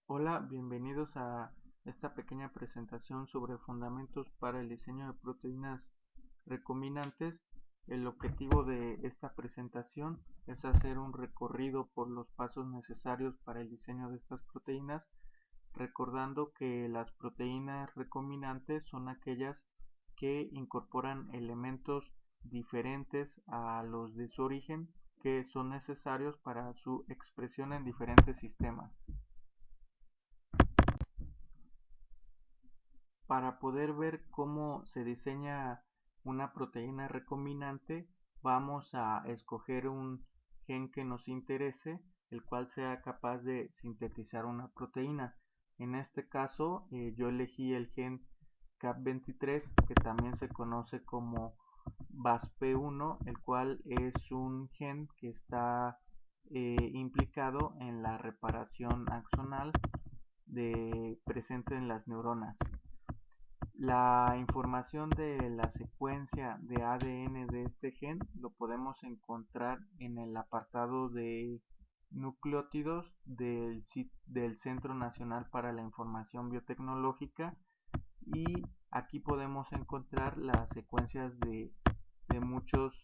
Hola, bienvenidos a esta pequeña presentación sobre fundamentos para el diseño de proteínas recombinantes. El objetivo de esta presentación es hacer un recorrido por los pasos necesarios para el diseño de estas proteínas, recordando que las proteínas recombinantes son aquellas que incorporan elementos diferentes a los de su origen que son necesarios para su expresión en diferentes sistemas. Para poder ver cómo se diseña una proteína recombinante, vamos a escoger un gen que nos interese, el cual sea capaz de sintetizar una proteína. En este caso, yo elegí el gen CAP23, que también se conoce como BASP1, el cual es un gen que está implicado en la reparación axonal presente en las neuronas. La información de la secuencia de ADN de este gen lo podemos encontrar en el apartado de nucleótidos del Centro Nacional para la Información Biotecnológica, y aquí podemos encontrar las secuencias de muchos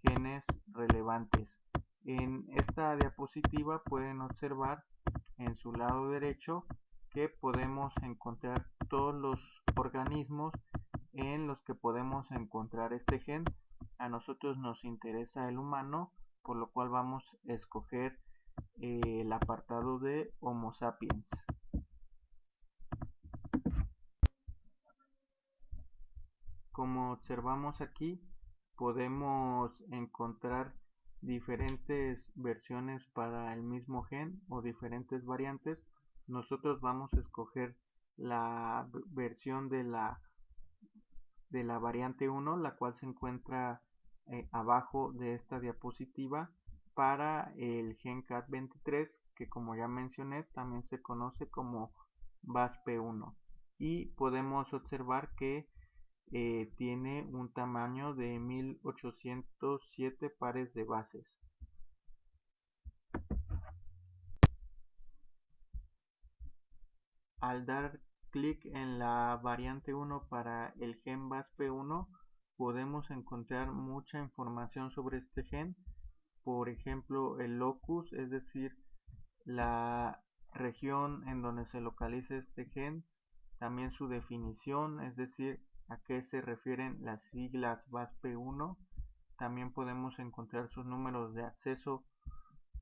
genes relevantes. En esta diapositiva pueden observar en su lado derecho que podemos encontrar todos los organismos en los que podemos encontrar este gen. A nosotros nos interesa el humano, por lo cual vamos a escoger el apartado de Homo sapiens. Como observamos aquí, podemos encontrar diferentes versiones para el mismo gen o diferentes variantes. Nosotros vamos a escoger la versión de la variante 1, la cual se encuentra abajo de esta diapositiva, para el gen CAT23, que como ya mencioné también se conoce como BASP1, y podemos observar que tiene un tamaño de 1807 pares de bases. Al dar clic en la variante 1 para el gen BASP1, podemos encontrar mucha información sobre este gen. Por ejemplo, el locus, es decir, la región en donde se localiza este gen, también su definición, es decir, a qué se refieren las siglas BASP1. También podemos encontrar sus números de acceso,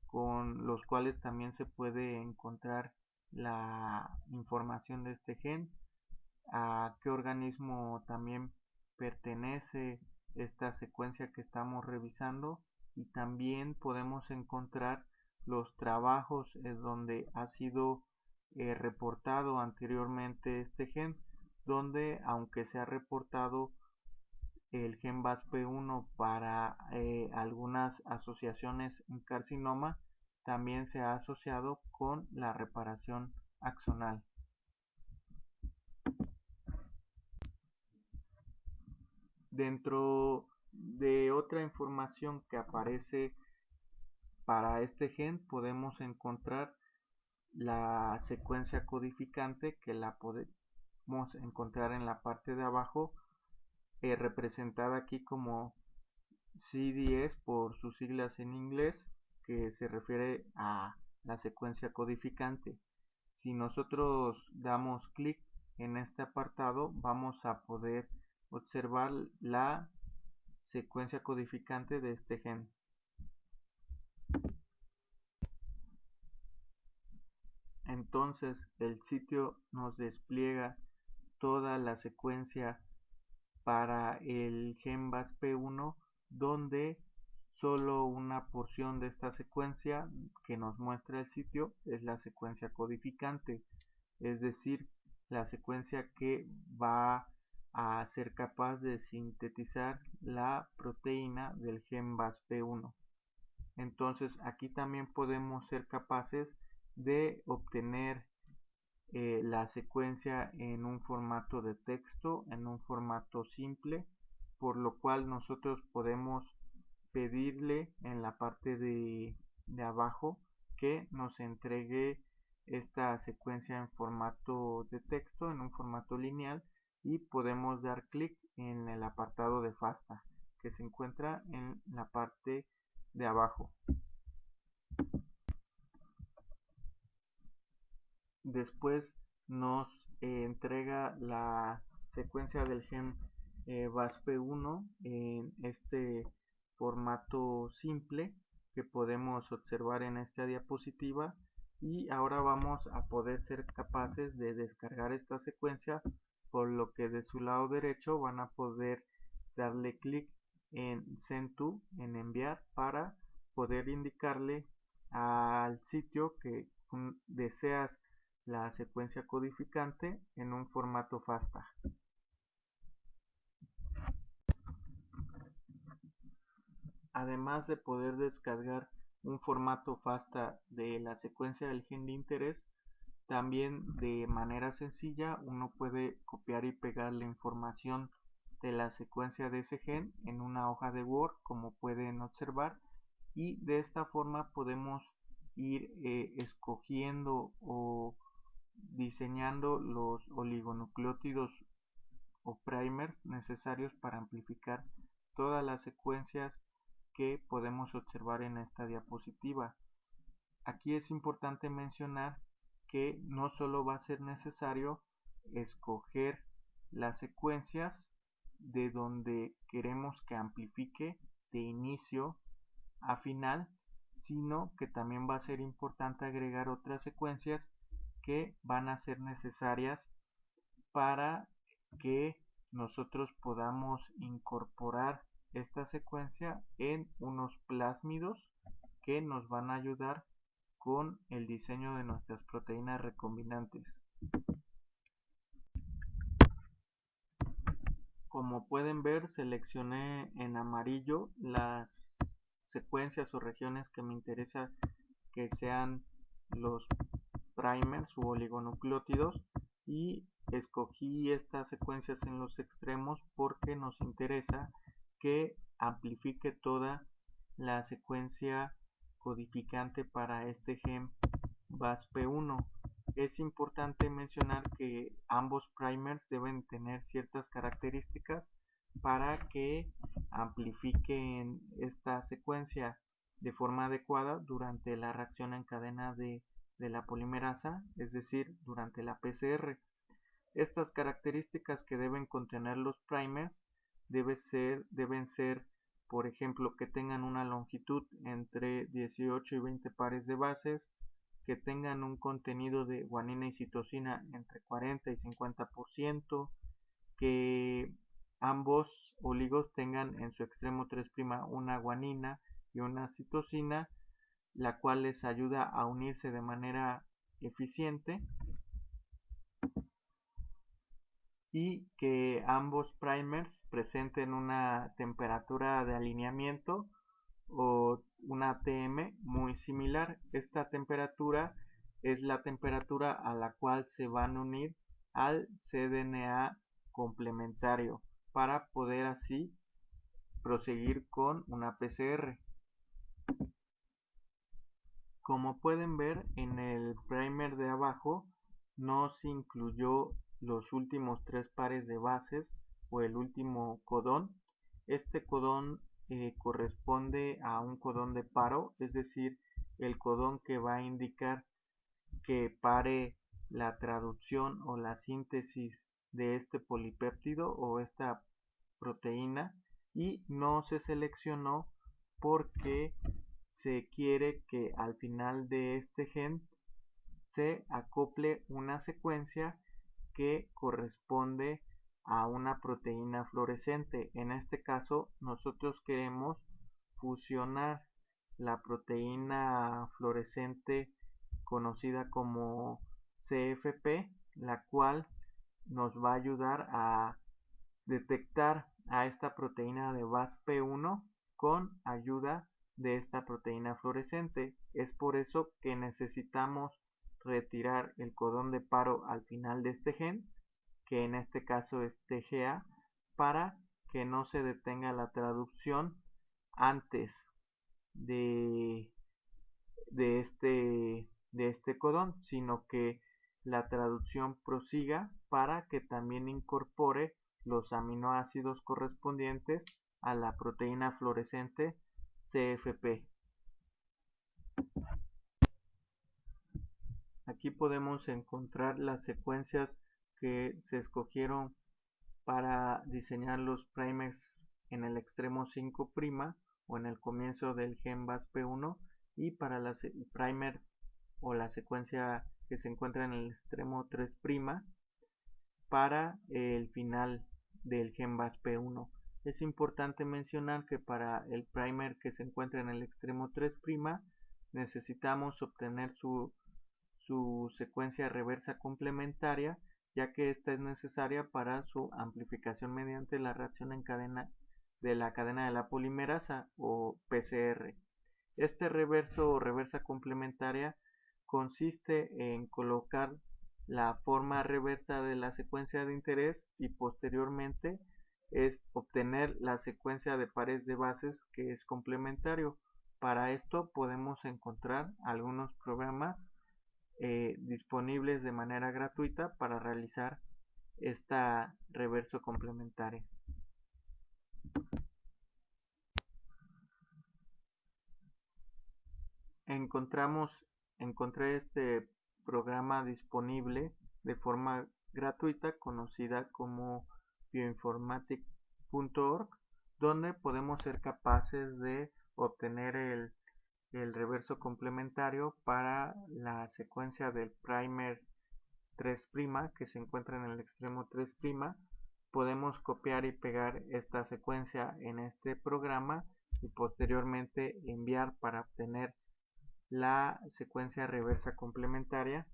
con los cuales también se puede encontrar la información de este gen, a qué organismo también pertenece esta secuencia que estamos revisando, y también podemos encontrar los trabajos en donde ha sido reportado anteriormente este gen, donde aunque se ha reportado el gen BASP1 para algunas asociaciones en carcinoma, también se ha asociado con la reparación axonal. Dentro de otra información que aparece para este gen, podemos encontrar la secuencia codificante, que la podemos encontrar en la parte de abajo, representada aquí como CDS por sus siglas en inglés, que se refiere a la secuencia codificante. Si nosotros damos clic en este apartado, vamos a poder observar la secuencia codificante de este gen. Entonces el sitio nos despliega toda la secuencia para el gen BASP1, donde solo una porción de esta secuencia que nos muestra el sitio es la secuencia codificante, es decir, la secuencia que va a ser capaz de sintetizar la proteína del gen BASP1. Entonces aquí también podemos ser capaces de obtener la secuencia en un formato de texto, en un formato simple, por lo cual nosotros podemos pedirle en la parte de abajo que nos entregue esta secuencia en formato de texto, en un formato lineal, y podemos dar clic en el apartado de FASTA que se encuentra en la parte de abajo. Después nos entrega la secuencia del gen BASP1 en este formato simple que podemos observar en esta diapositiva, y ahora vamos a poder ser capaces de descargar esta secuencia, por lo que de su lado derecho van a poder darle clic en Send to, en enviar, para poder indicarle al sitio que deseas la secuencia codificante en un formato FASTA. Además de poder descargar un formato FASTA de la secuencia del gen de interés, también de manera sencilla uno puede copiar y pegar la información de la secuencia de ese gen en una hoja de Word, como pueden observar, y de esta forma podemos ir escogiendo o diseñando los oligonucleótidos o primers necesarios para amplificar todas las secuencias que podemos observar en esta diapositiva. Aquí es importante mencionar que no solo va a ser necesario escoger las secuencias de donde queremos que amplifique de inicio a final, sino que también va a ser importante agregar otras secuencias que van a ser necesarias para que nosotros podamos incorporar esta secuencia en unos plásmidos que nos van a ayudar con el diseño de nuestras proteínas recombinantes. Como pueden ver, seleccioné en amarillo las secuencias o regiones que me interesa que sean los primers u oligonucleótidos, y escogí estas secuencias en los extremos porque nos interesa que amplifique toda la secuencia codificante para este gen BASP1. Es importante mencionar que ambos primers deben tener ciertas características para que amplifiquen esta secuencia de forma adecuada durante la reacción en cadena de la polimerasa, es decir, durante la PCR. Estas características que deben contener los primers deben ser, por ejemplo, que tengan una longitud entre 18 y 20 pares de bases, que tengan un contenido de guanina y citosina entre 40 y 50%, que ambos oligos tengan en su extremo 3' una guanina y una citosina, la cual les ayuda a unirse de manera eficiente, y que ambos primers presenten una temperatura de alineamiento o una ATM muy similar. Esta temperatura es la temperatura a la cual se van a unir al cDNA complementario para poder así proseguir con una PCR. Como pueden ver, en el primer de abajo no se incluyó los últimos 3 pares de bases o el último codón. Este codón corresponde a un codón de paro, es decir, el codón que va a indicar que pare la traducción o la síntesis de este polipéptido o esta proteína, y no se seleccionó porque se quiere que al final de este gen se acople una secuencia que corresponde a una proteína fluorescente. En este caso, nosotros queremos fusionar la proteína fluorescente conocida como CFP, la cual nos va a ayudar a detectar a esta proteína de BASP1 con ayuda de esta proteína fluorescente. Es por eso que necesitamos retirar el codón de paro al final de este gen, que en este caso es TGA, para que no se detenga la traducción antes de este este codón, sino que la traducción prosiga para que también incorpore los aminoácidos correspondientes a la proteína fluorescente CFP. Aquí podemos encontrar las secuencias que se escogieron para diseñar los primers en el extremo 5' o en el comienzo del gen BASP1 y para la primer o la secuencia que se encuentra en el extremo 3' para el final del gen BASP1. Es importante mencionar que para el primer que se encuentra en el extremo 3' necesitamos obtener su secuencia reversa complementaria, ya que esta es necesaria para su amplificación mediante la reacción en cadena de la cadena de la polimerasa o PCR. Este reverso o reversa complementaria consiste en colocar la forma reversa de la secuencia de interés y posteriormente es obtener la secuencia de pares de bases que es complementario. Para esto podemos encontrar algunos programas disponibles de manera gratuita para realizar esta reverso complementaria. Encontré este programa disponible de forma gratuita conocida como bioinformatic.org, donde podemos ser capaces de obtener el reverso complementario para la secuencia del primer 3' que se encuentra en el extremo 3'. Podemos copiar y pegar esta secuencia en este programa y posteriormente enviar para obtener la secuencia reversa complementaria.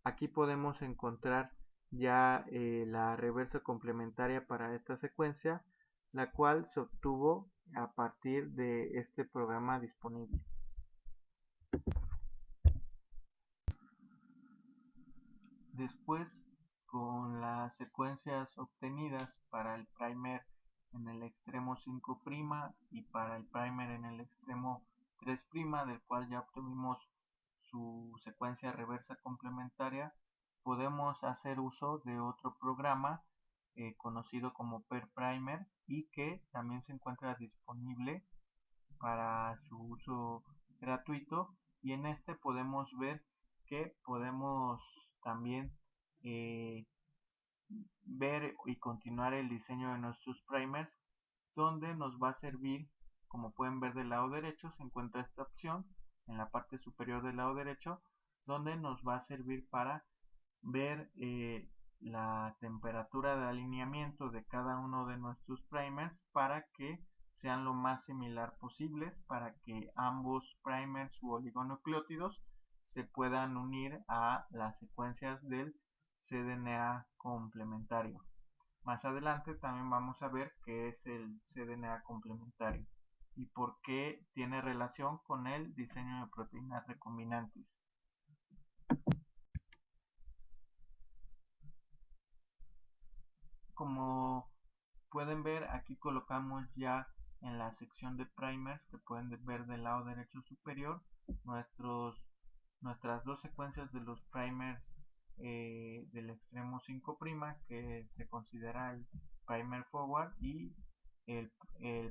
Aquí podemos encontrar ya la reversa complementaria para esta secuencia, la cual se obtuvo a partir de este programa disponible. Después, con las secuencias obtenidas para el primer en el extremo 5' y para el primer en el extremo 3', del cual ya obtuvimos su secuencia reversa complementaria, podemos hacer uso de otro programa conocido como PERPRIMER y que también se encuentra disponible para su uso gratuito, y en este podemos ver que podemos también ver y continuar el diseño de nuestros primers, donde nos va a servir, como pueden ver del lado derecho se encuentra esta opción en la parte superior del lado derecho, donde nos va a servir para ver la temperatura de alineamiento de cada uno de nuestros primers para que sean lo más similar posibles, para que ambos primers u oligonucleótidos se puedan unir a las secuencias del cDNA complementario. Más adelante también vamos a ver qué es el cDNA complementario y por qué tiene relación con el diseño de proteínas recombinantes. Como pueden ver, aquí colocamos ya en la sección de primers que pueden ver del lado derecho superior nuestras dos secuencias de los primers del extremo 5' que se considera el primer forward y el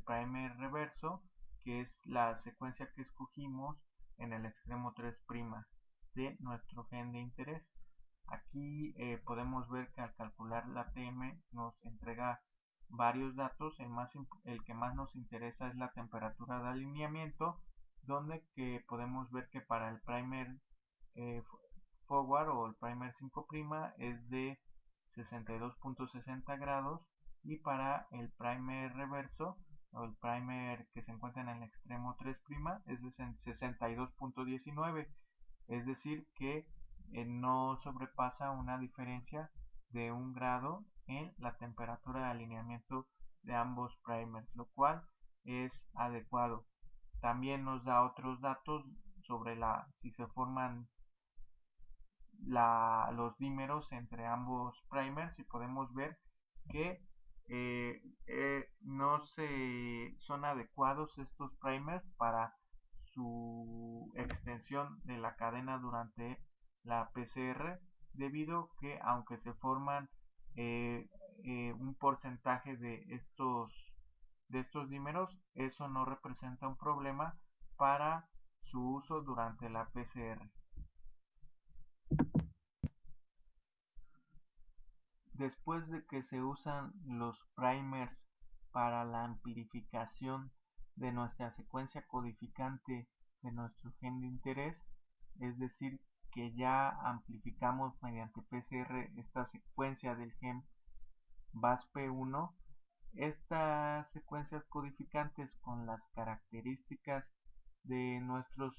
primer reverso, que es la secuencia que escogimos en el extremo 3' de nuestro gen de interés. Aquí podemos ver que al calcular la TM nos entrega varios datos. El que más nos interesa es la temperatura de alineamiento, donde que podemos ver que para el primer forward o el primer 5' es de 62.60 grados y para el primer reverso o el primer que se encuentra en el extremo 3' es de 62.19, es decir que no sobrepasa una diferencia de 1 grado en la temperatura de alineamiento de ambos primers, lo cual es adecuado. También nos da otros datos sobre si se forman los dímeros entre ambos primers, y podemos ver que no son adecuados estos primers para su extensión expresión de la cadena durante la PCR, debido que aunque se forman un porcentaje de estos dímeros, eso no representa un problema para su uso durante la PCR. Después de que se usan los primers para la amplificación de nuestra secuencia codificante de nuestro gen de interés, es decir, que ya amplificamos mediante PCR esta secuencia del gen BASP1, estas secuencias codificantes con las características de nuestros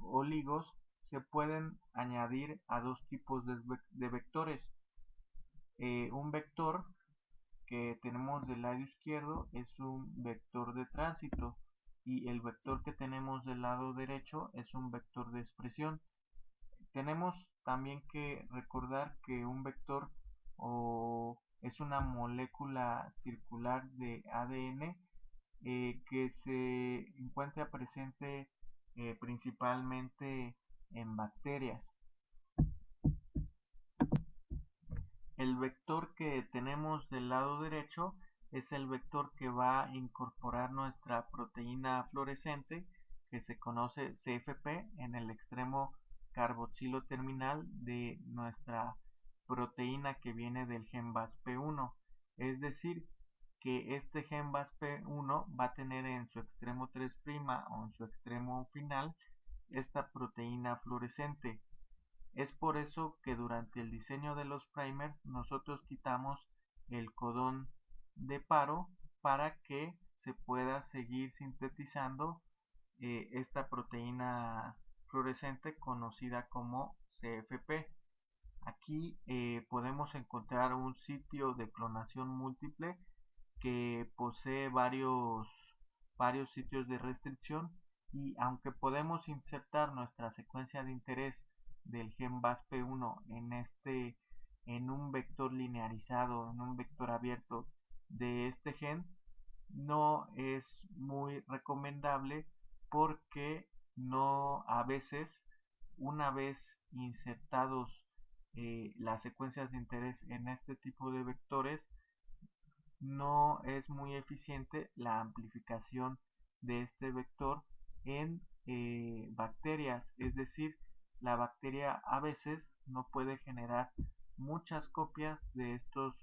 oligos se pueden añadir a dos tipos de vectores. Un vector que tenemos del lado izquierdo es un vector de tránsito y el vector que tenemos del lado derecho es un vector de expresión. Tenemos también que recordar que un vector es una molécula circular de ADN que se encuentra presente principalmente en bacterias. El vector que tenemos del lado derecho es el vector que va a incorporar nuestra proteína fluorescente, que se conoce CFP, en el extremo carboxilo terminal de nuestra proteína que viene del gen BASP1. Es decir, que este gen BASP1 va a tener en su extremo 3' o en su extremo final esta proteína fluorescente. Es por eso que durante el diseño de los primers nosotros quitamos el codón de paro para que se pueda seguir sintetizando esta proteína fluorescente conocida como CFP. Aquí podemos encontrar un sitio de clonación múltiple que posee varios sitios de restricción, y aunque podemos insertar nuestra secuencia de interés del gen BASP1 en un vector linearizado, en un vector abierto de este gen, no es muy recomendable porque a veces, una vez insertados las secuencias de interés en este tipo de vectores, no es muy eficiente la amplificación de este vector en bacterias, es decir, la bacteria a veces no puede generar muchas copias de estos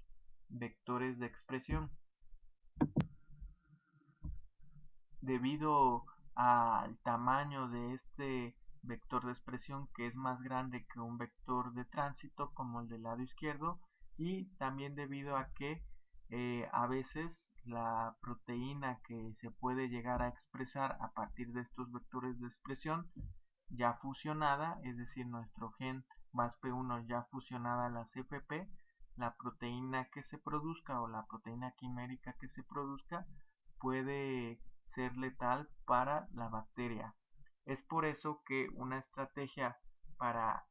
vectores de expresión. Debido al tamaño de este vector de expresión, que es más grande que un vector de tránsito como el del lado izquierdo, y también debido a que a veces la proteína que se puede llegar a expresar a partir de estos vectores de expresión ya fusionada, es decir, nuestro gen BASP1 ya fusionada a la CFP, la proteína que se produzca o la proteína quimérica que se produzca puede ser letal para la bacteria. Es por eso que una estrategia para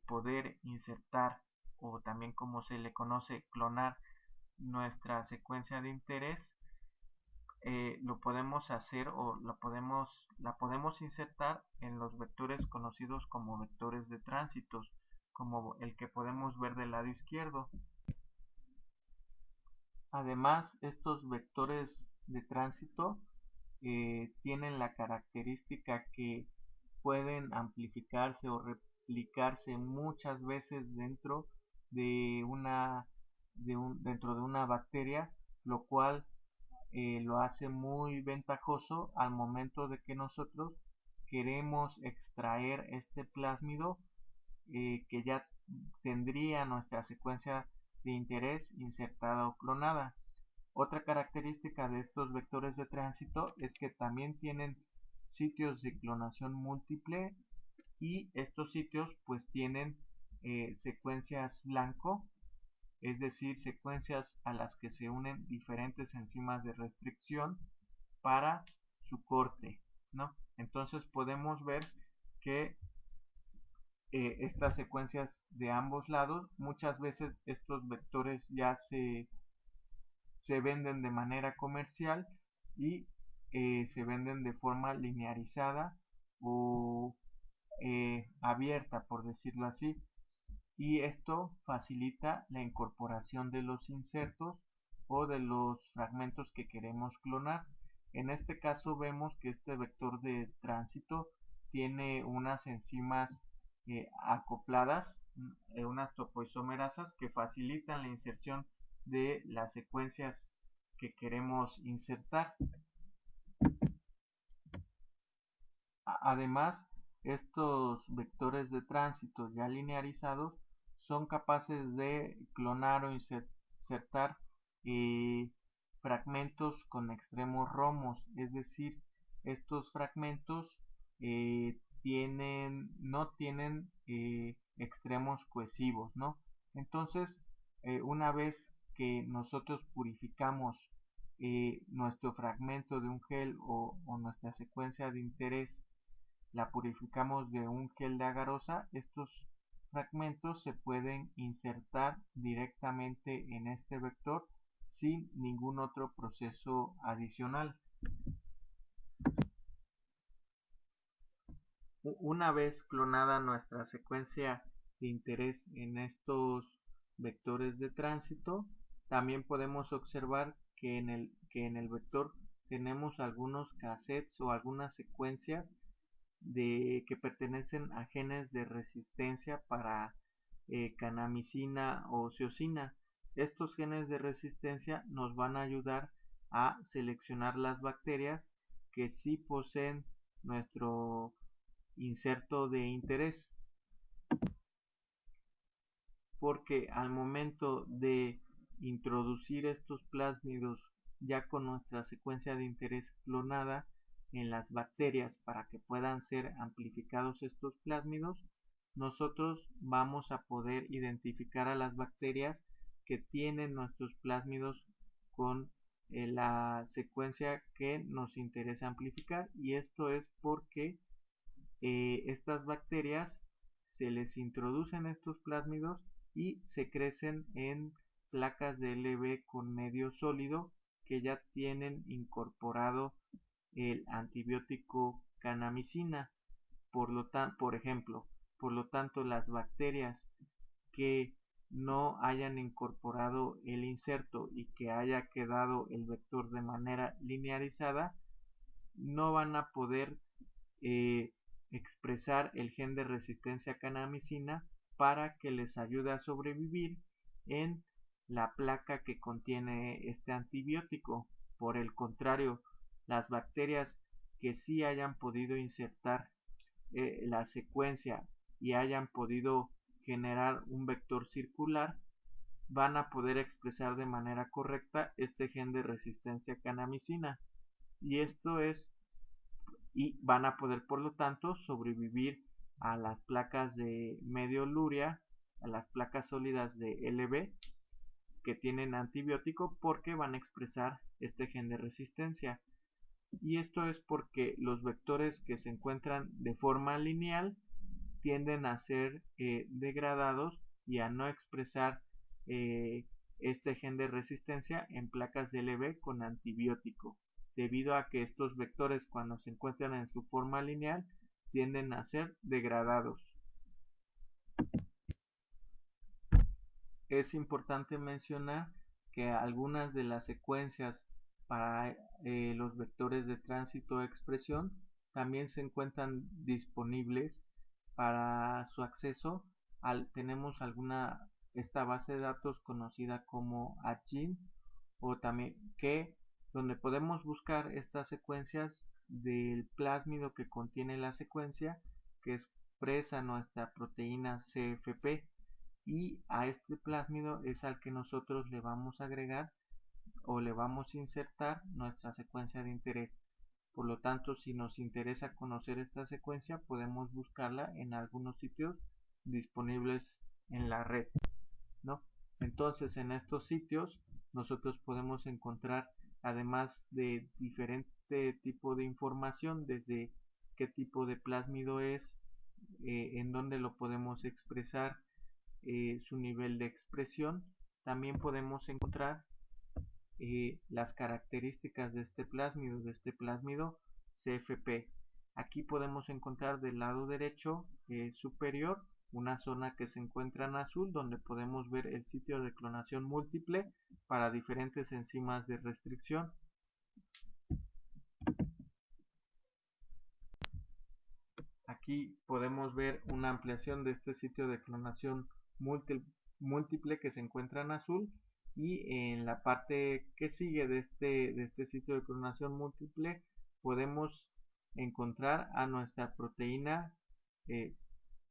poder insertar, o también como se le conoce, clonar nuestra secuencia de interés, lo podemos hacer o la podemos insertar en los vectores conocidos como vectores de tránsitos, como el que podemos ver del lado izquierdo. Además, estos vectores de tránsito tienen la característica que pueden amplificarse o replicarse muchas veces dentro de dentro de una bacteria, lo cual lo hace muy ventajoso al momento de que nosotros queremos extraer este plásmido que ya tendría nuestra secuencia de interés insertada o clonada. Otra característica de estos vectores de tránsito es que también tienen sitios de clonación múltiple, y estos sitios pues tienen secuencias blanco, es decir, secuencias a las que se unen diferentes enzimas de restricción para su corte, ¿no? Entonces podemos ver que estas secuencias de ambos lados, muchas veces estos vectores ya se venden de manera comercial y se venden de forma linearizada o abierta, por decirlo así, y esto facilita la incorporación de los insertos o de los fragmentos que queremos clonar. En este caso vemos que este vector de tránsito tiene unas enzimas acopladas, unas topoisomerasas que facilitan la inserción de las secuencias que queremos insertar. Además, estos vectores de tránsito ya linearizados son capaces de clonar o insertar fragmentos con extremos romos, es decir, estos fragmentos no tienen extremos cohesivos, ¿no? Entonces, una vez que nosotros purificamos nuestro fragmento de un gel o nuestra secuencia de interés, la purificamos de un gel de agarosa, estos fragmentos se pueden insertar directamente en este vector sin ningún otro proceso adicional. Una vez clonada nuestra secuencia de interés en estos vectores de tránsito, también podemos observar que en el vector tenemos algunos cassettes o algunas secuencias que pertenecen a genes de resistencia para canamicina o ciosina. Estos genes de resistencia nos van a ayudar a seleccionar las bacterias que sí poseen nuestro inserto de interés, porque al momento de introducir estos plásmidos ya con nuestra secuencia de interés clonada en las bacterias para que puedan ser amplificados estos plásmidos, nosotros vamos a poder identificar a las bacterias que tienen nuestros plásmidos con la secuencia que nos interesa amplificar, y esto es porque estas bacterias se les introducen estos plásmidos y se crecen en placas de LB con medio sólido que ya tienen incorporado el antibiótico canamicina. Por ejemplo, por lo tanto, las bacterias que no hayan incorporado el inserto y que haya quedado el vector de manera linearizada no van a poder expresar el gen de resistencia a canamicina para que les ayude a sobrevivir en la placa que contiene este antibiótico. Por el contrario, las bacterias que sí hayan podido insertar la secuencia y hayan podido generar un vector circular van a poder expresar de manera correcta este gen de resistencia a canamicina, y van a poder por lo tanto sobrevivir a las placas de medio luria, a las placas sólidas de LB que tienen antibiótico, porque van a expresar este gen de resistencia. Y esto es porque los vectores que se encuentran de forma lineal tienden a ser degradados y a no expresar este gen de resistencia en placas de LB con antibiótico, debido a que estos vectores, cuando se encuentran en su forma lineal, tienden a ser degradados. Es importante mencionar que algunas de las secuencias para los vectores de tránsito de expresión también se encuentran disponibles para su acceso. Tenemos esta base de datos conocida como AGENE, o también donde podemos buscar estas secuencias del plásmido que contiene la secuencia que expresa nuestra proteína CFP, y a este plásmido es al que nosotros le vamos a agregar o le vamos a insertar nuestra secuencia de interés. Por lo tanto, si nos interesa conocer esta secuencia, podemos buscarla en algunos sitios disponibles en la red, ¿no? Entonces, en estos sitios nosotros podemos encontrar, además de diferente tipo de información, desde qué tipo de plásmido es, en dónde lo podemos expresar, su nivel de expresión. También podemos encontrar las características de este plásmido CFP. Aquí podemos encontrar del lado derecho superior una zona que se encuentra en azul, donde podemos ver el sitio de clonación múltiple para diferentes enzimas de restricción. Aquí podemos ver una ampliación de este sitio de clonación múltiple que se encuentra en azul, y en la parte que sigue de este sitio de clonación múltiple podemos encontrar a nuestra proteína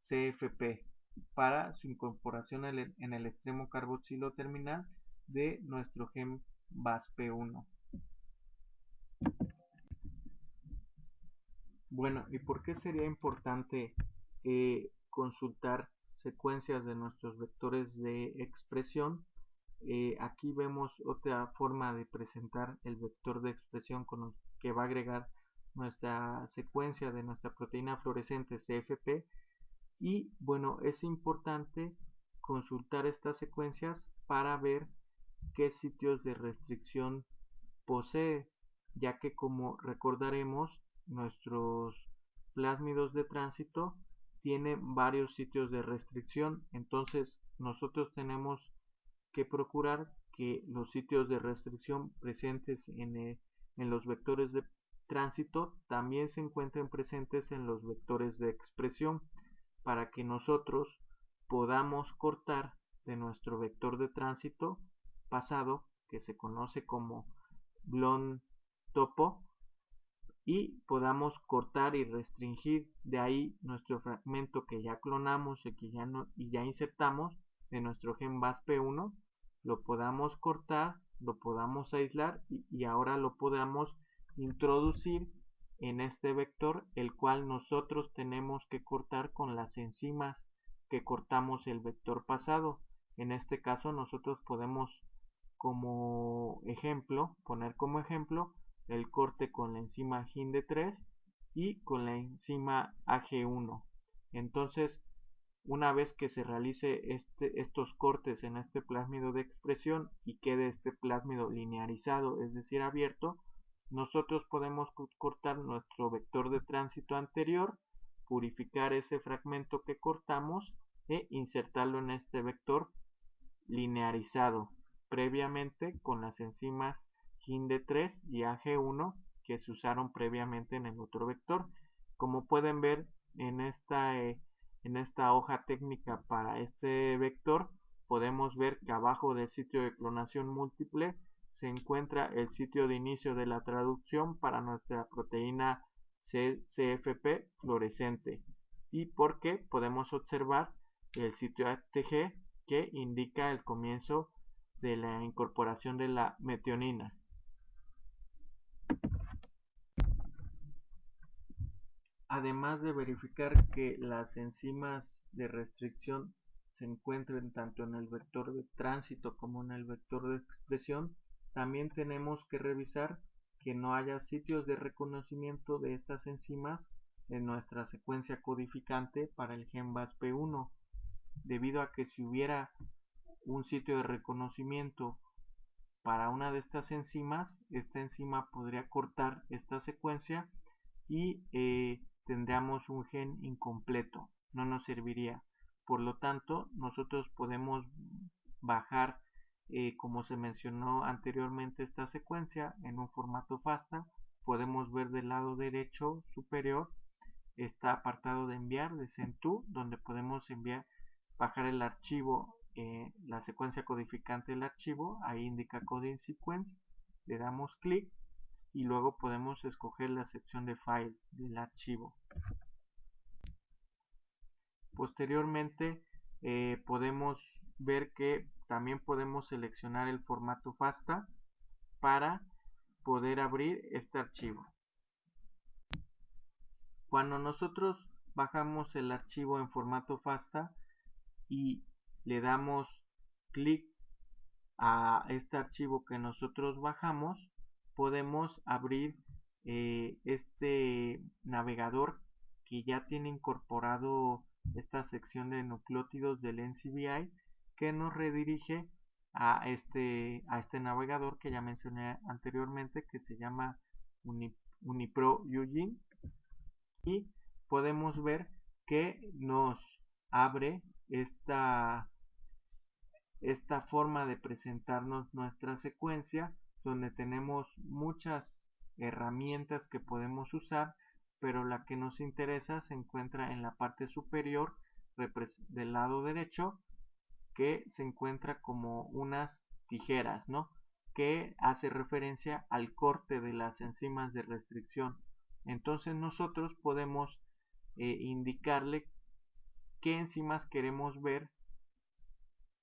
CFP para su incorporación en el extremo carboxilo terminal de nuestro gen BASP1. Bueno, ¿y por qué sería importante consultar secuencias de nuestros vectores de expresión? Aquí vemos otra forma de presentar el vector de expresión con que va a agregar nuestra secuencia de nuestra proteína fluorescente CFP. Y bueno, es importante consultar estas secuencias para ver qué sitios de restricción posee, ya que, como recordaremos, nuestros plásmidos de tránsito tienen varios sitios de restricción. Entonces nosotros tenemos que procurar que los sitios de restricción presentes en los vectores de tránsito también se encuentren presentes en los vectores de expresión, para que nosotros podamos cortar de nuestro vector de tránsito pasado, que se conoce como Blond topo, y podamos cortar y restringir de ahí nuestro fragmento que ya clonamos y ya insertamos de nuestro gen BASP1, lo podamos cortar, lo podamos aislar y ahora lo podamos introducir en este vector, el cual nosotros tenemos que cortar con las enzimas que cortamos el vector pasado. En este caso nosotros podemos poner como ejemplo el corte con la enzima HindE3 y con la enzima AG1. Entonces, una vez que se realice estos cortes en este plásmido de expresión y quede este plásmido linearizado, es decir, abierto, nosotros podemos cortar nuestro vector de tránsito anterior, purificar ese fragmento que cortamos e insertarlo en este vector linearizado previamente con las enzimas HindE3 y AG1 que se usaron previamente en el otro vector. Como pueden ver en esta hoja técnica para este vector, podemos ver que abajo del sitio de clonación múltiple se encuentra el sitio de inicio de la traducción para nuestra proteína CFP fluorescente, y porque podemos observar el sitio ATG que indica el comienzo de la incorporación de la metionina. Además de verificar que las enzimas de restricción se encuentren tanto en el vector de tránsito como en el vector de expresión, también tenemos que revisar que no haya sitios de reconocimiento de estas enzimas en nuestra secuencia codificante para el gen BASP1, debido a que si hubiera un sitio de reconocimiento para una de estas enzimas, esta enzima podría cortar esta secuencia y tendríamos un gen incompleto, no nos serviría. Por lo tanto, nosotros podemos bajar, como se mencionó anteriormente, esta secuencia en un formato FASTA. Podemos ver del lado derecho superior está apartado de enviar de Send to, donde podemos bajar el archivo, la secuencia codificante del archivo. Ahí indica Coding Sequence, le damos clic y luego podemos escoger la sección de File del archivo. Posteriormente podemos ver que también podemos seleccionar el formato FASTA para poder abrir este archivo. Cuando nosotros bajamos el archivo en formato FASTA y le damos clic a este archivo que nosotros bajamos, podemos abrir este navegador que ya tiene incorporado esta sección de nucleótidos del NCBI, que nos redirige a este navegador que ya mencioné anteriormente, que se llama UniPro Eugene. y podemos ver que nos abre esta forma de presentarnos nuestra secuencia, donde tenemos muchas herramientas que podemos usar, pero la que nos interesa se encuentra en la parte superior del lado derecho, que se encuentra como unas tijeras, ¿no? Que hace referencia al corte de las enzimas de restricción. Entonces nosotros podemos indicarle qué enzimas queremos ver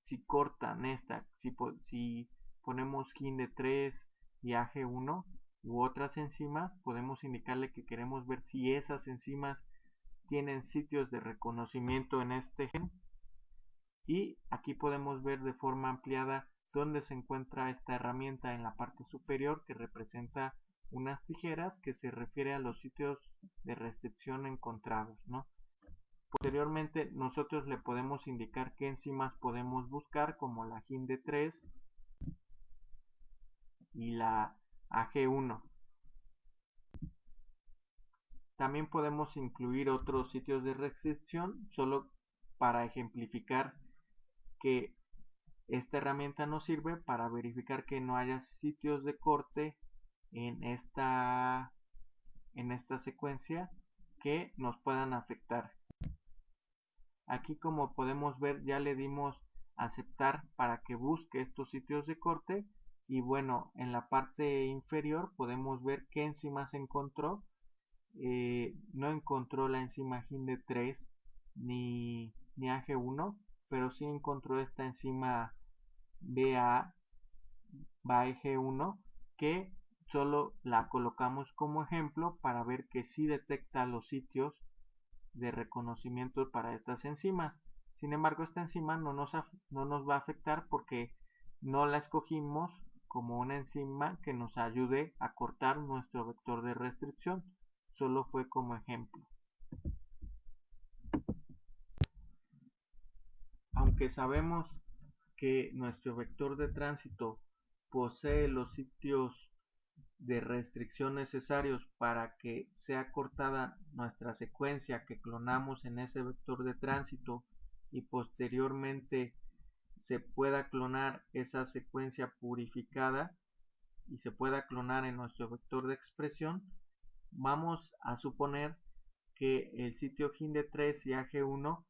si cortan esta, si ponemos HindE3 y AG1 u otras enzimas, podemos indicarle que queremos ver si esas enzimas tienen sitios de reconocimiento en este gen, y aquí podemos ver de forma ampliada dónde se encuentra esta herramienta en la parte superior, que representa unas tijeras, que se refiere a los sitios de restricción encontrados, ¿no? Posteriormente nosotros le podemos indicar qué enzimas podemos buscar, como la HindE3 y la AG1. También podemos incluir otros sitios de restricción, solo para ejemplificar que esta herramienta nos sirve para verificar que no haya sitios de corte en esta secuencia que nos puedan afectar. Aquí, como podemos ver, ya le dimos aceptar para que busque estos sitios de corte, y bueno, en la parte inferior podemos ver qué enzimas encontró. No encontró la enzima HindE3 ni AG1, pero sí encontró esta enzima BAG1, que solo la colocamos como ejemplo para ver que sí detecta los sitios de reconocimiento para estas enzimas. Sin embargo, esta enzima no nos va a afectar porque no la escogimos como una enzima que nos ayude a cortar nuestro vector de restricción, solo fue como ejemplo. Aunque sabemos que nuestro vector de tránsito posee los sitios de restricción necesarios para que sea cortada nuestra secuencia que clonamos en ese vector de tránsito, y posteriormente se pueda clonar esa secuencia purificada y se pueda clonar en nuestro vector de expresión, vamos a suponer que el sitio HindE3 y AG1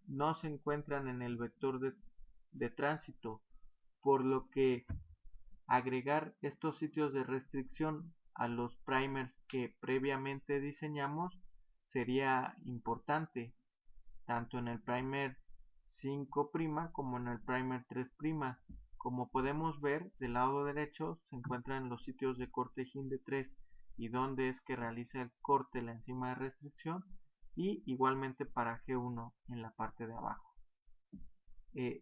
no se encuentran en el vector de tránsito, por lo que agregar estos sitios de restricción a los primers que previamente diseñamos sería importante, tanto en el primer 5' como en el primer 3'. Como podemos ver, del lado derecho se encuentran los sitios de corte HindE3 y donde es que realiza el corte la enzima de restricción, y igualmente para G1 en la parte de abajo.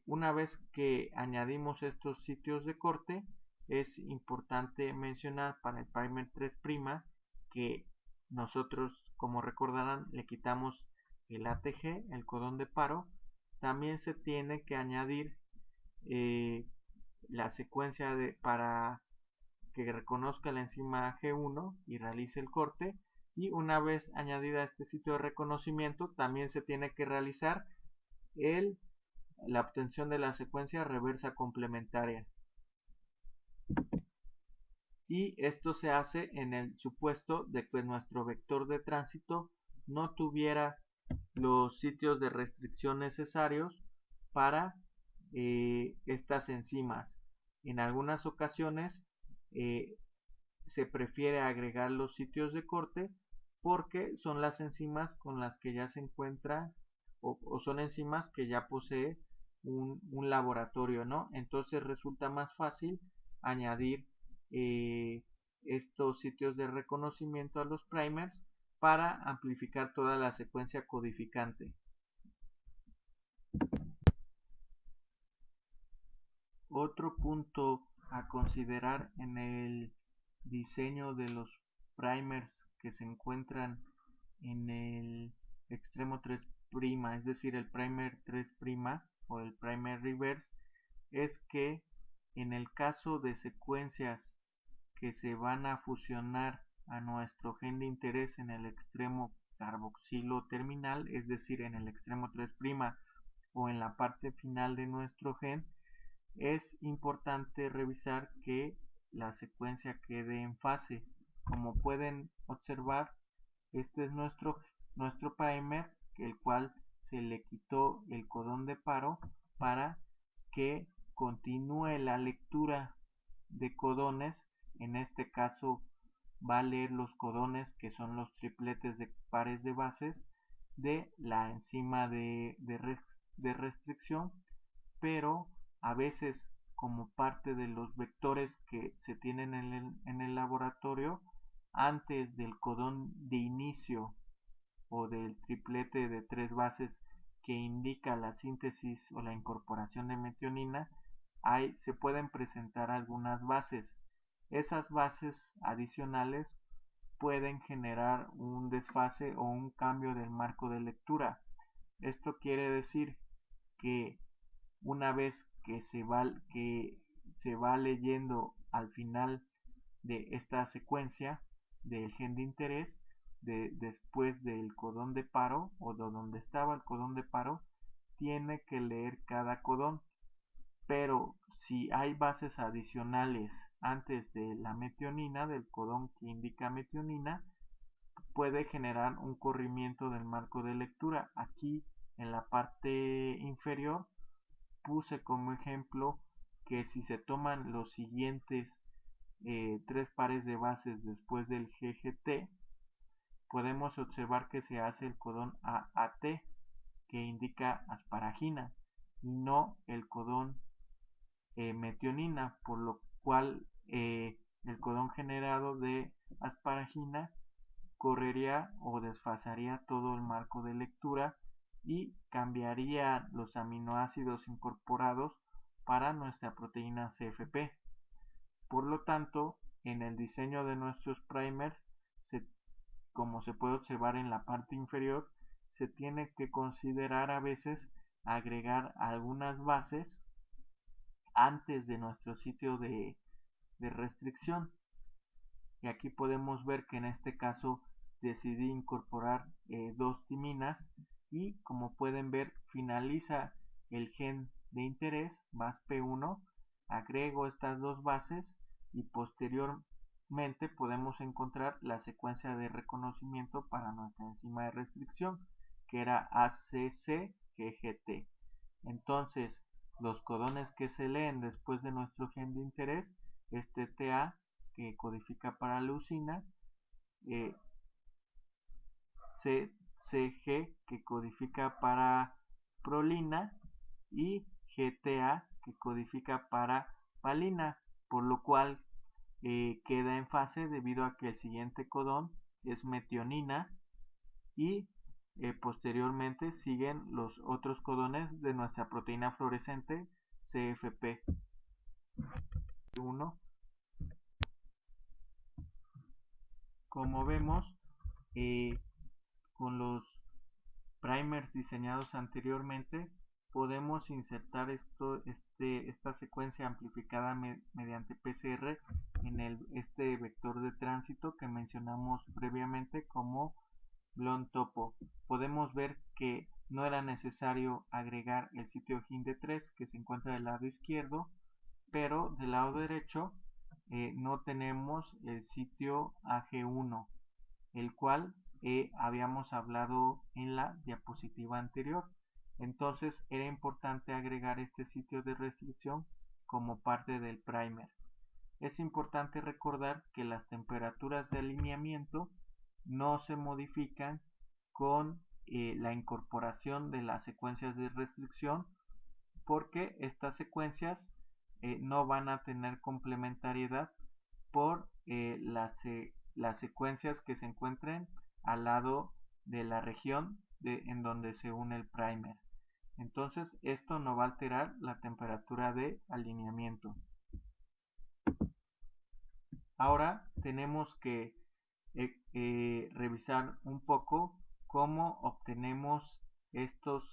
Una vez que añadimos estos sitios de corte, es importante mencionar para el primer 3' que nosotros, como recordarán, le quitamos el ATG, el codón de paro. También se tiene que añadir la secuencia para que reconozca la enzima G1 y realice el corte, y una vez añadida este sitio de reconocimiento también se tiene que realizar la obtención de la secuencia reversa complementaria, y esto se hace en el supuesto de que nuestro vector de tránsito no tuviera los sitios de restricción necesarios para estas enzimas. En algunas ocasiones se prefiere agregar los sitios de corte porque son las enzimas con las que ya se encuentra, o son enzimas que ya posee un laboratorio, ¿no? Entonces resulta más fácil añadir estos sitios de reconocimiento a los primers para amplificar toda la secuencia codificante. Otro punto a considerar en el diseño de los primers que se encuentran en el extremo 3', es decir, el primer 3' o el primer reverse, es que en el caso de secuencias que se van a fusionar a nuestro gen de interés en el extremo carboxilo terminal, es decir, en el extremo 3' o en la parte final de nuestro gen, es importante revisar que la secuencia quede en fase. Como pueden observar, este es nuestro primer, el cual se le quitó el codón de paro para que continúe la lectura de codones. En este caso va a leer los codones, que son los tripletes de pares de bases de la enzima de restricción, pero a veces, como parte de los vectores que se tienen en el laboratorio, antes del codón de inicio o del triplete de 3 bases que indica la síntesis o la incorporación de metionina, se pueden presentar algunas bases. Esas bases adicionales pueden generar un desfase o un cambio del marco de lectura. Esto quiere decir que una vez que se va leyendo al final de esta secuencia del gen de interés, después del codón de paro o de donde estaba el codón de paro, tiene que leer cada codón. Pero si hay bases adicionales antes de la metionina, del codón que indica metionina, puede generar un corrimiento del marco de lectura. Aquí en la parte inferior puse como ejemplo que si se toman los siguientes 3 pares de bases después del GGT, podemos observar que se hace el codón AAT, que indica asparagina, y no el codón metionina, por lo cual el codón generado de asparagina correría o desfasaría todo el marco de lectura y cambiaría los aminoácidos incorporados para nuestra proteína CFP. Por lo tanto, en el diseño de nuestros primers, como se puede observar en la parte inferior, se tiene que considerar a veces agregar algunas bases antes de nuestro sitio de restricción. Y aquí podemos ver que en este caso decidí incorporar 2 timinas y, como pueden ver, finaliza el gen de interés, BASP1, agrego estas 2 bases y posteriormente podemos encontrar la secuencia de reconocimiento para nuestra enzima de restricción, que era ACC-GGT. Entonces, los codones que se leen después de nuestro gen de interés es TTA, que codifica para leucina, CCG, que codifica para prolina, y GTA, que codifica para valina, por lo cual queda en fase debido a que el siguiente codón es metionina y posteriormente siguen los otros codones de nuestra proteína fluorescente CFP 1. Como vemos, con los primers diseñados anteriormente, podemos insertar esta secuencia amplificada mediante PCR en este vector de tránsito que mencionamos previamente como Blond Topo. Podemos ver que no era necesario agregar el sitio GIND3 que se encuentra del lado izquierdo, pero del lado derecho no tenemos el sitio AG1, el cual habíamos hablado en la diapositiva anterior. Entonces era importante agregar este sitio de restricción como parte del primer. Es importante recordar que las temperaturas de alineamiento no se modifican con la incorporación de las secuencias de restricción, porque estas secuencias no van a tener complementariedad por las secuencias que se encuentren al lado de la región en donde se une el primer. Entonces esto no va a alterar la temperatura de alineamiento. Ahora tenemos que revisar un poco cómo obtenemos estos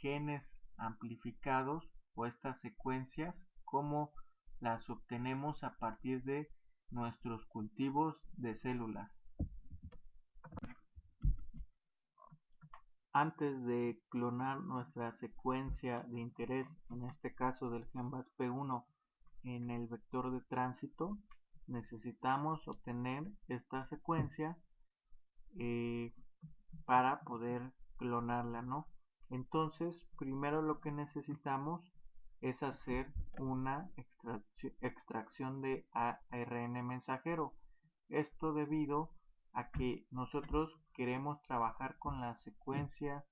genes amplificados o estas secuencias, cómo las obtenemos a partir de nuestros cultivos de células. antes de clonar nuestra secuencia de interés, en este caso del gen BASP1, en el vector de tránsito, necesitamos obtener esta secuencia eh, para poder clonarla, ¿no? Entonces, primero lo que necesitamos es hacer una extracción de ARN mensajero. Esto debido a que nosotros queremos trabajar con la secuencia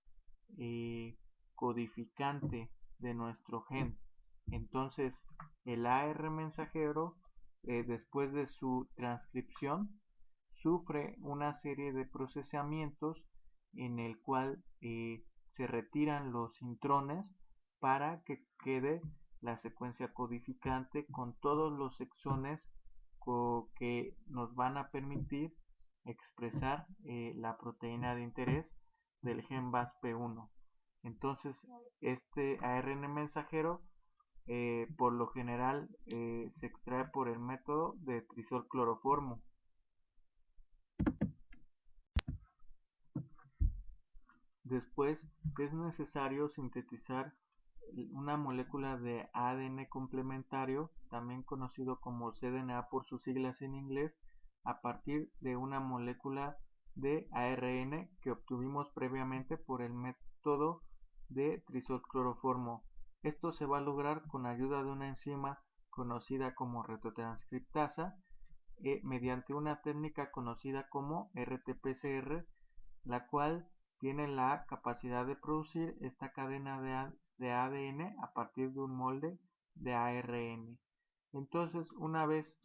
codificante de nuestro gen. Entonces, el ARN mensajero, después de su transcripción, sufre una serie de procesamientos en el cual se retiran los intrones para que quede la secuencia codificante con todos los exones que nos van a permitir expresar la proteína de interés del gen BASP1. Entonces, este ARN mensajero por lo general se extrae por el método de trisulcloroformo. Después es necesario sintetizar una molécula de ADN complementario, también conocido como cDNA por sus siglas en inglés, a partir de una molécula de ARN que obtuvimos previamente por el método de trisulcloroformo. Esto se va a lograr con ayuda de una enzima conocida como retrotranscriptasa mediante una técnica conocida como RT-PCR, la cual tiene la capacidad de producir esta cadena de ADN a partir de un molde de ARN. Entonces, una vez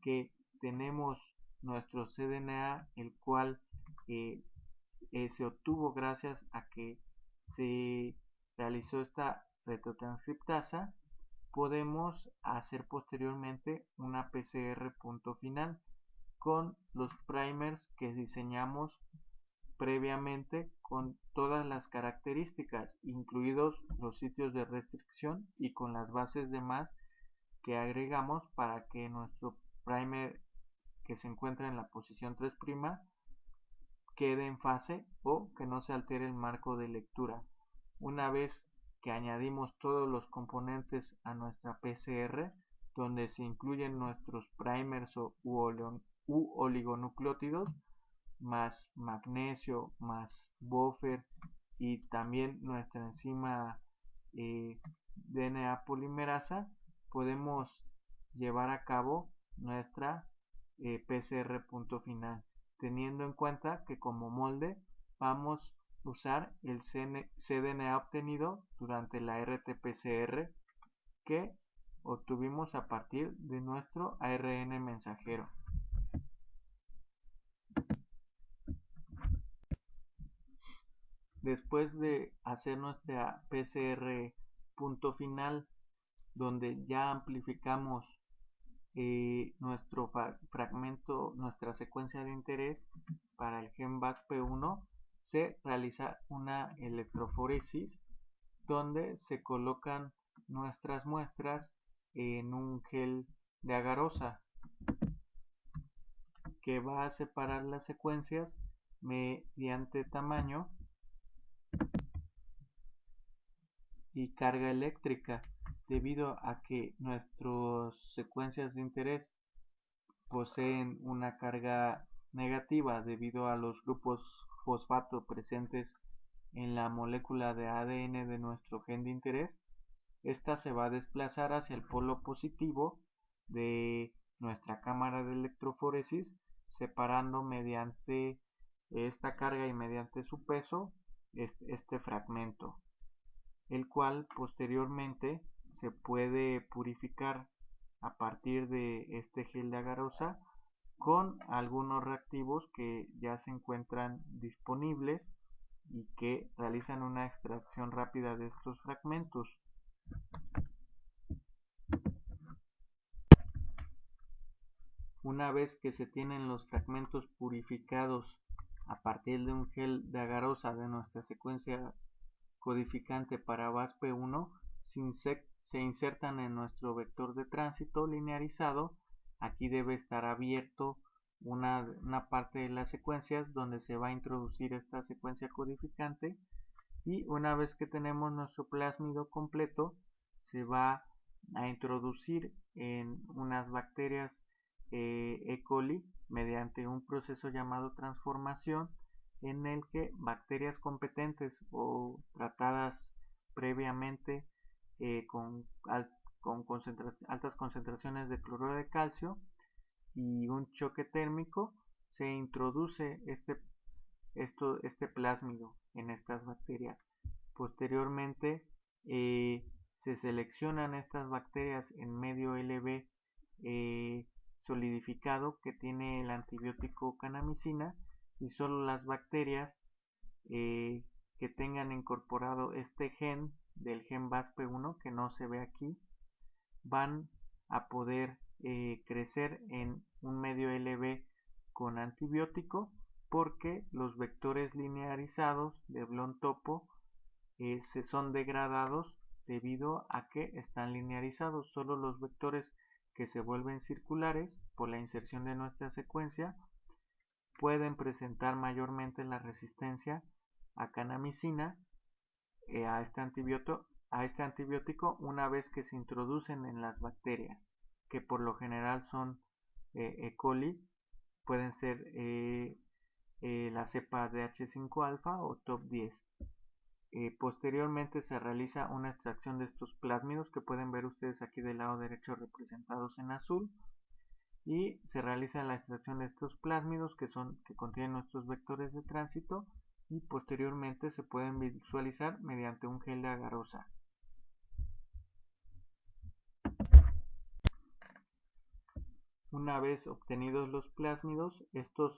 que tenemos nuestro cDNA, el cual se obtuvo gracias a que se realizó esta retrotranscriptasa, podemos hacer posteriormente una PCR punto final con los primers que diseñamos previamente con todas las características, incluidos los sitios de restricción y con las bases de más que agregamos para que nuestro primer que se encuentra en la posición 3' quede en fase o que no se altere el marco de lectura. Una vez que añadimos todos los componentes a nuestra PCR, donde se incluyen nuestros primers u oligonucleótidos, más magnesio, más buffer y también nuestra enzima DNA polimerasa, podemos llevar a cabo nuestra PCR punto final, teniendo en cuenta que como molde vamos a usar el cDNA obtenido durante la RT-PCR que obtuvimos a partir de nuestro ARN mensajero. Después de hacer nuestra PCR punto final, donde ya amplificamos nuestro fragmento, nuestra secuencia de interés para el gen BASP1, se realiza una electroforesis donde se colocan nuestras muestras en un gel de agarosa que va a separar las secuencias mediante tamaño y carga eléctrica, debido a que nuestras secuencias de interés poseen una carga negativa debido a los grupos fosfato presentes en la molécula de ADN de nuestro gen de interés. Esta se va a desplazar hacia el polo positivo de nuestra cámara de electroforesis, separando mediante esta carga y mediante su peso este fragmento, el cual posteriormente se puede purificar a partir de este gel de agarosa con algunos reactivos que ya se encuentran disponibles y que realizan una extracción rápida de estos fragmentos. Una vez que se tienen los fragmentos purificados a partir de un gel de agarosa de nuestra secuencia codificante para BASP1, se insertan en nuestro vector de tránsito linearizado. Aquí debe estar abierto una parte de las secuencias donde se va a introducir esta secuencia codificante Y una vez que tenemos nuestro plásmido completo, se va a introducir en unas bacterias E. coli mediante un proceso llamado transformación, en el que bacterias competentes o tratadas previamente con altas concentraciones de cloruro de calcio y un choque térmico, se introduce este plásmido en estas bacterias. Posteriormente se seleccionan estas bacterias en medio LB solidificado que tiene el antibiótico kanamicina, y solo las bacterias que tengan incorporado este gen del gen BASP1 que no se ve aquí van a poder crecer en un medio LB con antibiótico, porque los vectores linearizados de Blond topo se son degradados debido a que están linearizados. Solo los vectores que se vuelven circulares por la inserción de nuestra secuencia pueden presentar mayormente la resistencia a kanamicina, a este antibiótico, una vez que se introducen en las bacterias, que por lo general son E. coli, pueden ser la cepa DH5 alfa o TOP10. Posteriormente se realiza una extracción de estos plásmidos, que pueden ver ustedes aquí del lado derecho representados en azul, y se realiza la extracción de estos plásmidos que contienen nuestros vectores de tránsito, y posteriormente se pueden visualizar mediante un gel de agarosa. Una vez obtenidos los plásmidos, estos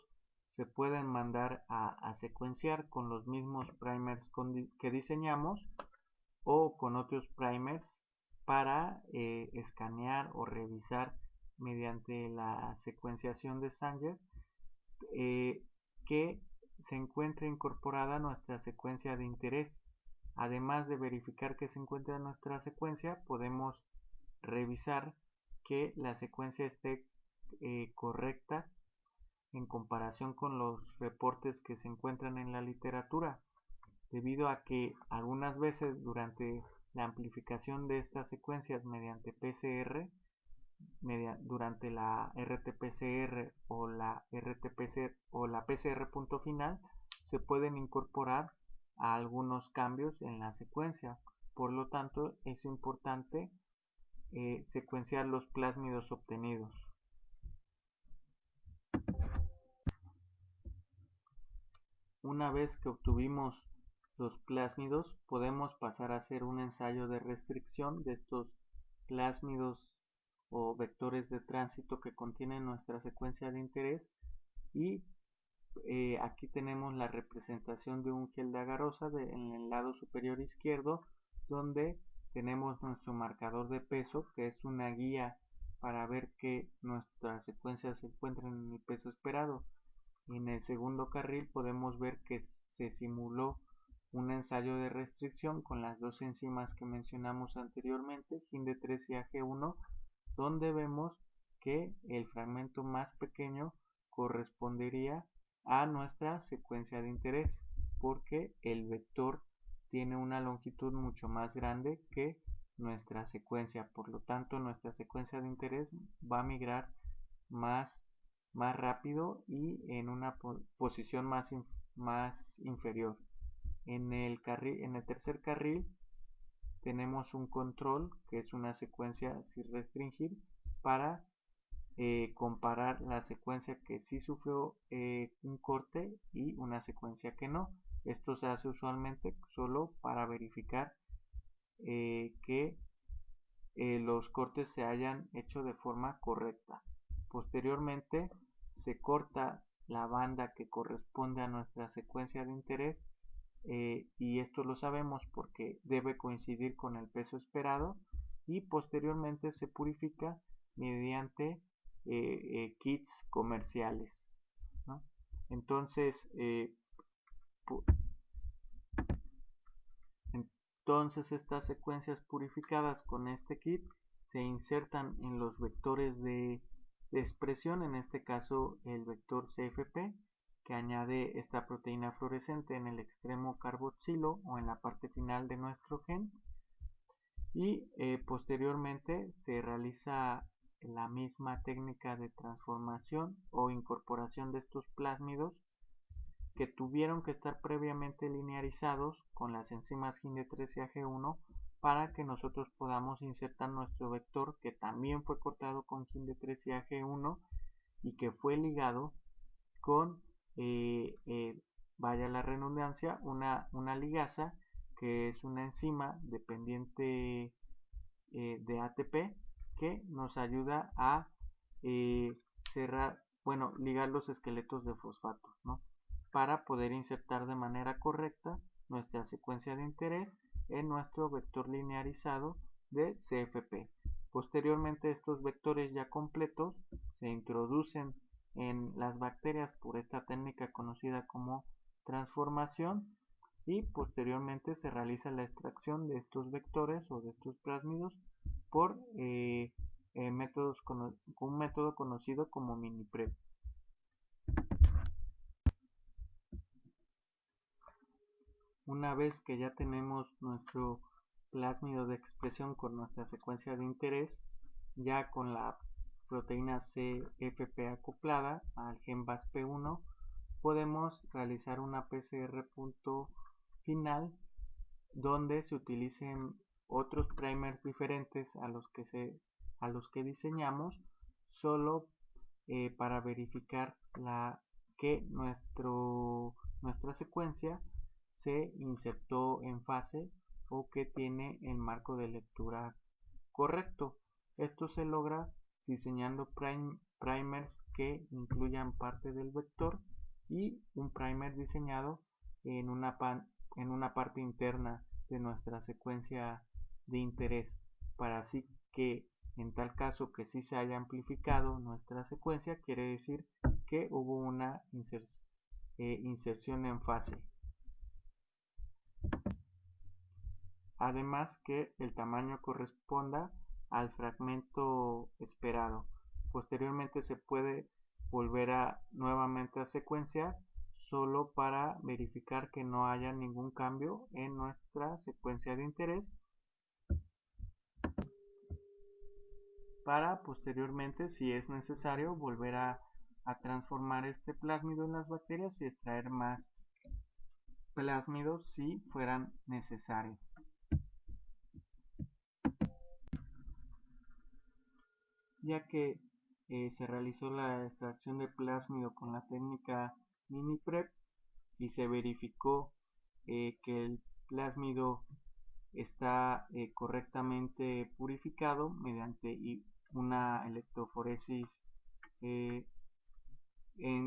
se pueden mandar a secuenciar con los mismos primers que diseñamos, o con otros primers para escanear o revisar mediante la secuenciación de Sanger que se encuentre incorporada nuestra secuencia de interés. Además de verificar que se encuentra nuestra secuencia, podemos revisar que la secuencia esté correcta en comparación con los reportes que se encuentran en la literatura, debido a que algunas veces durante la amplificación de estas secuencias mediante PCR, durante la RT-PCR o la RT-PCR o la PCR punto final, se pueden incorporar a algunos cambios en la secuencia. Por lo tanto, es importante secuenciar los plásmidos obtenidos. Una vez que obtuvimos los plásmidos, podemos pasar a hacer un ensayo de restricción de estos plásmidos o vectores de tránsito que contienen nuestra secuencia de interés, y aquí tenemos la representación de un gel de agarosa en el lado superior izquierdo, donde tenemos nuestro marcador de peso, que es una guía para ver que nuestra secuencia se encuentra en el peso esperado. En el segundo carril podemos ver que se simuló un ensayo de restricción con las dos enzimas que mencionamos anteriormente, HindE3 y AG1, donde vemos que el fragmento más pequeño correspondería a nuestra secuencia de interés, porque el vector tiene una longitud mucho más grande que nuestra secuencia. Por lo tanto, nuestra secuencia de interés va a migrar más rápido y en una posición más inferior. En el tercer carril tenemos un control, que es una secuencia sin restringir, para comparar la secuencia que sí sufrió un corte y una secuencia que no. Esto se hace usualmente solo para verificar que los cortes se hayan hecho de forma correcta. Posteriormente se corta la banda que corresponde a nuestra secuencia de interés, y esto lo sabemos porque debe coincidir con el peso esperado, y posteriormente se purifica mediante kits comerciales, ¿no? Entonces estas secuencias purificadas con este kit se insertan en los vectores de expresión, en este caso el vector CFP, que añade esta proteína fluorescente en el extremo carboxilo o en la parte final de nuestro gen, y posteriormente se realiza la misma técnica de transformación o incorporación de estos plásmidos que tuvieron que estar previamente linearizados con las enzimas GINDE3 y AG1 para que nosotros podamos insertar nuestro vector, que también fue cortado con GINDE3 y AG1 y que fue ligado con, vaya la redundancia, una ligasa, que es una enzima dependiente de ATP, que nos ayuda a cerrar, bueno, ligar los esqueletos de fosfato, ¿no? Para poder insertar de manera correcta nuestra secuencia de interés en nuestro vector linearizado de CFP. Posteriormente, estos vectores ya completos se introducen en las bacterias por esta técnica conocida como transformación, y posteriormente se realiza la extracción de estos vectores o de estos plásmidos por un método conocido como mini-prep. Una vez que ya tenemos nuestro plásmido de expresión con nuestra secuencia de interés, ya con la proteína CFP acoplada al gen BASP1, podemos realizar una PCR punto final donde se utilicen otros primers diferentes a los que diseñamos, solo para verificar que nuestra secuencia se insertó en fase o que tiene el marco de lectura correcto. Esto se logra diseñando primers que incluyan parte del vector y un primer diseñado en una parte interna de nuestra secuencia de interés, para así que en tal caso que sí se haya amplificado nuestra secuencia, quiere decir que hubo una inserción en fase. Además que el tamaño corresponda al fragmento esperado. Posteriormente se puede volver nuevamente a secuenciar solo para verificar que no haya ningún cambio en nuestra secuencia de interés, para posteriormente, si es necesario, volver a transformar este plásmido en las bacterias y extraer más plásmidos si fueran necesarios. Ya que se realizó la extracción de plásmido con la técnica mini-prep y se verificó que el plásmido está correctamente purificado mediante una electroforesis en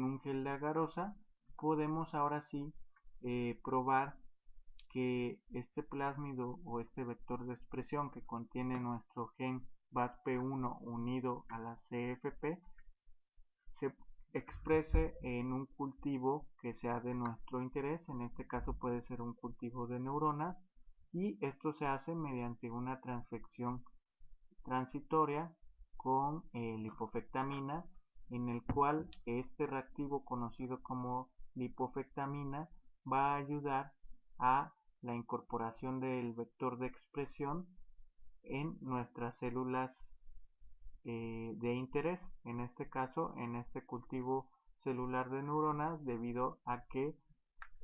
un gel de agarosa, podemos ahora sí probar que este plásmido o este vector de expresión que contiene nuestro gen BASP1 unido a la CFP se exprese en un cultivo que sea de nuestro interés. En este caso puede ser un cultivo de neuronas, y esto se hace mediante una transfección transitoria con lipofectamina, en el cual este reactivo conocido como lipofectamina va a ayudar a la incorporación del vector de expresión en nuestras células de interés, en este caso en este cultivo celular de neuronas, debido a que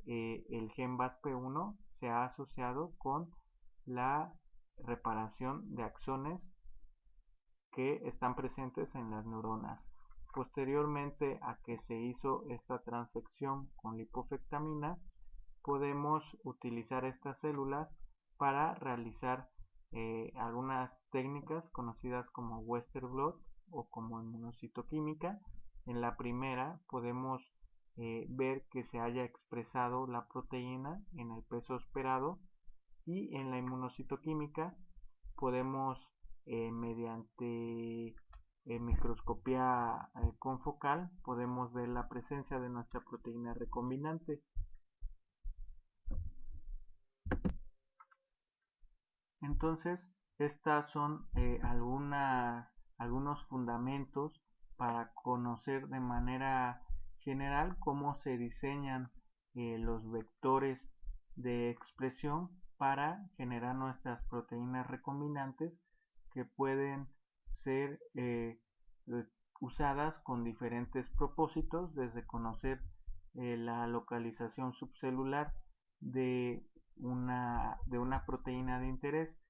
el gen BASP1 se ha asociado con la reparación de axones que están presentes en las neuronas. Posteriormente a que se hizo esta transfección con lipofectamina, podemos utilizar estas células para realizar algunas técnicas conocidas como Western blot o como inmunocitoquímica. En la primera podemos ver que se haya expresado la proteína en el peso esperado, y en la inmunocitoquímica podemos mediante microscopía confocal podemos ver la presencia de nuestra proteína recombinante. Entonces, estas son algunos fundamentos para conocer de manera general cómo se diseñan los vectores de expresión para generar nuestras proteínas recombinantes que pueden ser usadas con diferentes propósitos, desde conocer la localización subcelular de una proteína de interés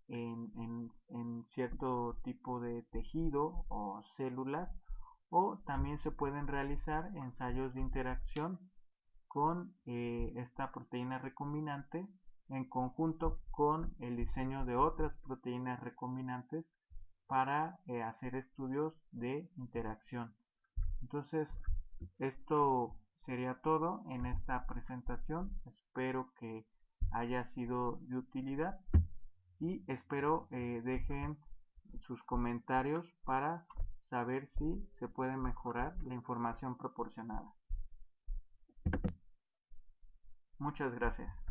en cierto tipo de tejido o células, o también se pueden realizar ensayos de interacción con esta proteína recombinante en conjunto con el diseño de otras proteínas recombinantes para hacer estudios de interacción. Entonces, esto sería todo en esta presentación. Espero que haya sido de utilidad y espero dejen sus comentarios para saber si se puede mejorar la información proporcionada. Muchas gracias.